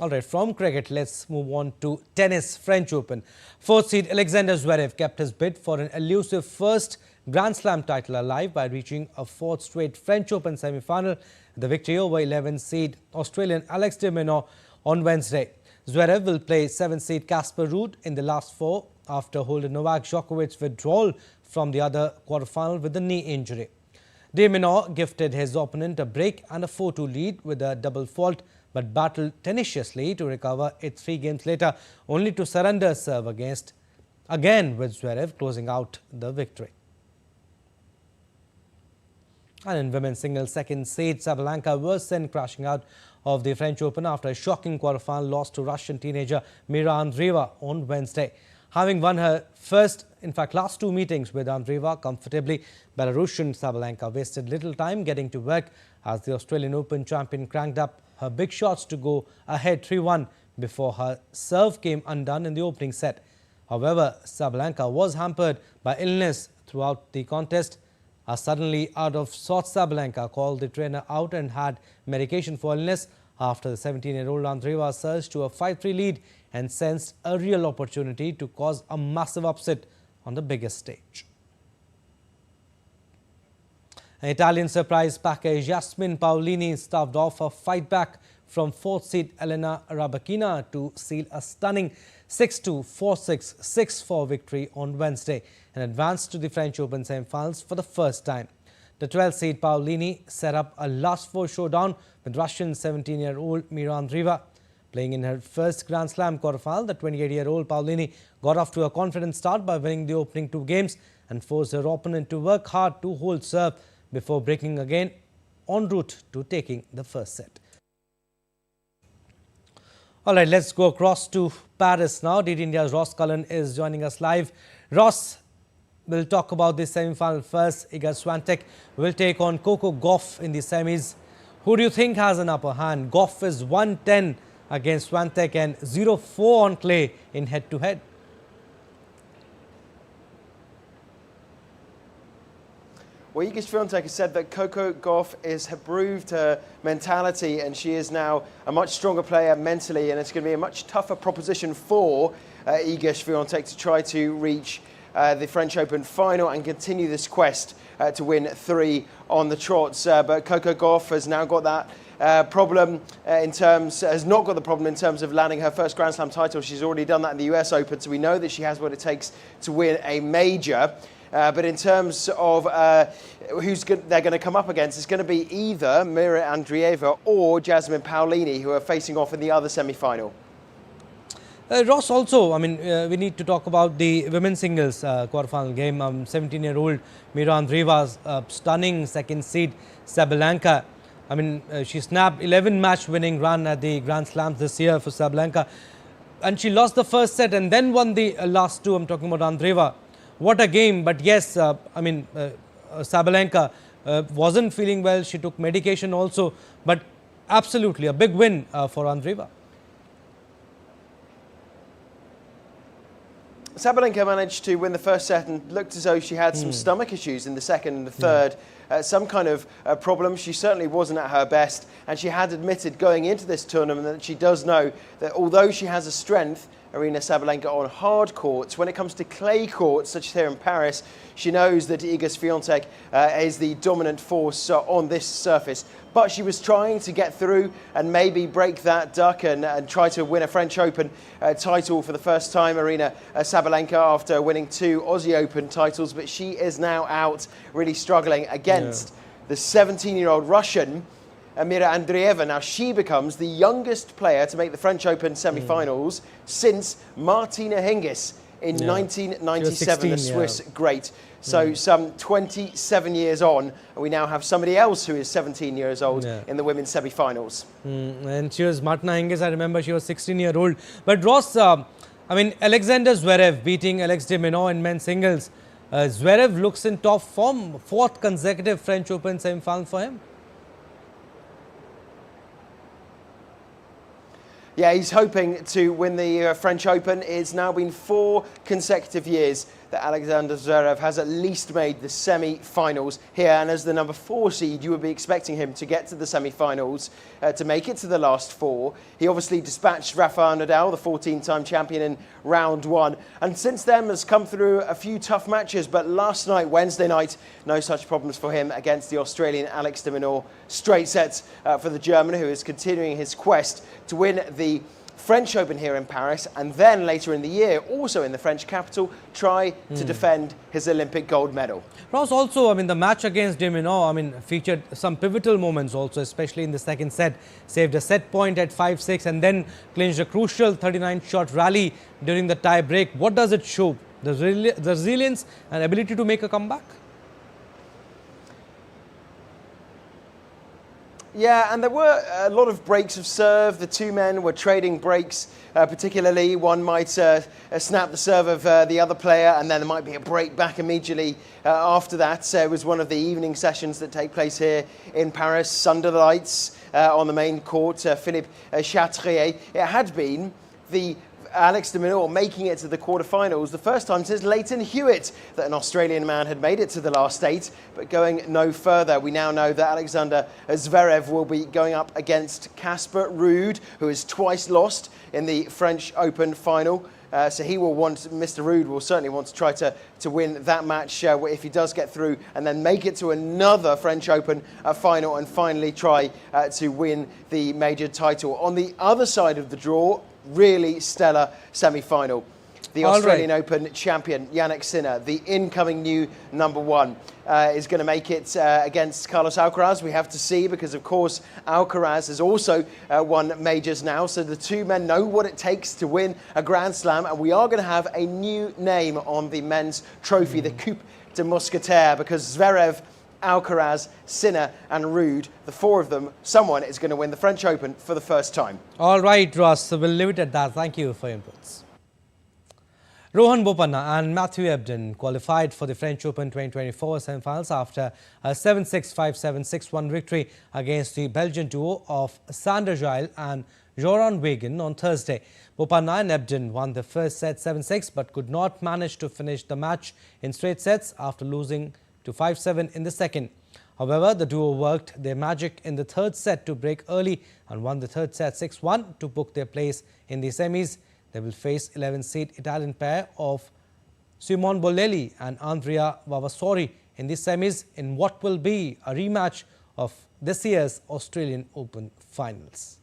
All right, from cricket, let's move on to tennis. French Open. Fourth seed Alexander Zverev kept his bid for an elusive first Grand Slam title alive by reaching a fourth straight French Open semi-final. The victory over 11th seed Australian Alex de Minaur on Wednesday. Zverev will play 7th seed Casper Ruud in the last four after holder Novak Djokovic's withdrawal from the other quarterfinal with a knee injury. De Minaur gifted his opponent a break and a 4-2 lead with a double fault, but battled tenaciously to recover it 3 games later, only to surrender serve again with Zverev closing out the victory. And in women's singles, second seed Sabalenka was sent crashing out of the French Open after a shocking quarterfinal loss to Russian teenager Mira Andreeva on Wednesday. Having won her last 2 meetings with Andreeva comfortably, Belarusian Sabalenka wasted little time getting to work as the Australian Open champion cranked up her big shots to go ahead 3-1 before her serve came undone in the opening set. However, Sabalenka was hampered by illness throughout the contest. A suddenly out-of-sorts Sabalenka called the trainer out and had medication for illness after the 17-year-old Andreeva surged to a 5-3 lead and sensed a real opportunity to cause a massive upset on the biggest stage. An Italian surprise package, Jasmine Paolini staved off a fight back from 4th seed Aryna Sabalenka to seal a stunning 6-2, 4-6, 6-4 victory on Wednesday and advanced to the French Open semi-finals for the first time. The 12th seed Paolini set up a last 4 showdown with Russian 17-year-old Mira Andreeva. Playing in her first Grand Slam quarterfinal, the 28-year-old Paolini got off to a confident start by winning the opening 2 games and forced her opponent to work hard to hold serve before breaking again en route to taking the first set. All right, let's go across to Paris now. DD India's Ross Cullen is joining us live. Ross, we'll talk about this semi-final first. Iga Swiatek will take on Coco Gauff in the semis. Who do you think has an upper hand? Gauff is 110 against Swiatek and 0-4 on clay in head-to-head. Well, Iga Swiatek has said that Coco Gauff has proved her mentality and she is now a much stronger player mentally, and it's going to be a much tougher proposition for Iga Swiatek to try to reach the French Open final and continue this quest to win 3 on the trots. But Coco Gauff has now got that has not got the problem in terms of landing her first Grand Slam title. She's already done that in the US Open, so we know that she has what it takes to win a major. But in terms of they're going to come up against, it's going to be either Mira Andreeva or Jasmine Paolini, who are facing off in the other semi-final. Ross, also, we need to talk about the women's singles quarterfinal game. 17-year-old Mira Andreeva's stunning second seed Sabalenka. She snapped 11-match winning run at the Grand Slams this year for Sabalenka. And she lost the first set and then won the last 2. I'm talking about Andreeva. What a game. But yes, Sabalenka wasn't feeling well. She took medication also. But absolutely a big win for Andreeva. Sabalenka managed to win the first set and looked as though she had some stomach issues in the second and the third. Some kind of problem. She certainly wasn't at her best, and she had admitted going into this tournament that she does know that although she has a strength, Aryna Sabalenka, on hard courts, when it comes to clay courts, such as here in Paris, she knows that Iga Swiatek is the dominant force on this surface. But she was trying to get through and maybe break that duck and try to win a French Open title for the first time, Aryna Sabalenka, after winning 2 Aussie Open titles. But she is now out, really struggling against the 17-year-old Russian, Mira Andreeva. Now, she becomes the youngest player to make the French Open semi-finals since Martina Hingis in 1997, the Swiss great. So some 27 years on, we now have somebody else who is 17 years old in the women's semi-finals. And she was Martina Hingis. I remember she was 16-year-old. But Ross, Alexander Zverev beating Alex de Minaur in men's singles. Zverev looks in top form. 4th consecutive French Open semi-final for him. Yeah, he's hoping to win the French Open. It's now been 4 consecutive years that Alexander Zverev has at least made the semi-finals here, and as the number 4 seed, you would be expecting him to get to the semi-finals, to make it to the last 4. He obviously dispatched Rafael Nadal, the 14-time champion, in round 1, and since then has come through a few tough matches, but last night, Wednesday night, no such problems for him against the Australian Alex de Minaur. Straight sets for the German, who is continuing his quest to win the French Open here in Paris, and then later in the year, also in the French capital, try to defend his Olympic gold medal. Ross, also, the match against de Minaur, featured some pivotal moments also, especially in the second set. Saved a set point at 5-6 and then clinched a crucial 39-shot rally during the tie break. What does it show? The resilience and ability to make a comeback? Yeah, and there were a lot of breaks of serve. The two men were trading breaks, particularly. One might snap the serve of the other player, and then there might be a break back immediately after that. It was one of the evening sessions that take place here in Paris, under the lights on the main court, Philippe Chatrier. It had been the Alex de Minaur making it to the quarterfinals, the first time since Leighton Hewitt that an Australian man had made it to the last 8, but going no further. We now know that Alexander Zverev will be going up against Casper Ruud, who has twice lost in the French Open final. So he will Mr. Ruud will certainly want to try to win that match if he does get through, and then make it to another French Open final and finally try to win the major title. On the other side of the draw, really stellar semi-final. The Australian Open champion, Jannik Sinner, the incoming new number 1, is going to make it against Carlos Alcaraz. We have to see, because of course Alcaraz has also won majors now, so the two men know what it takes to win a Grand Slam, and we are going to have a new name on the men's trophy, the Coupe de Mousquetaire, because Zverev, Alcaraz, Sinner and Ruud, the 4 of them, someone is going to win the French Open for the first time. All right, Ross, so we'll leave it at that. Thank you for your inputs. Rohan Bopanna and Matthew Ebden qualified for the French Open 2024 semi-finals after a 7-6, 5-7, 6-1 victory against the Belgian duo of Sander Gilles and Joran Wegen on Thursday. Bopanna and Ebden won the first set 7-6 but could not manage to finish the match in straight sets after losing to 5-7 in the second. However, the duo worked their magic in the third set to break early and won the third set 6-1 to book their place in the semis. They will face 11th-seed Italian pair of Simone Bolelli and Andrea Vavasori in the semis in what will be a rematch of this year's Australian Open finals.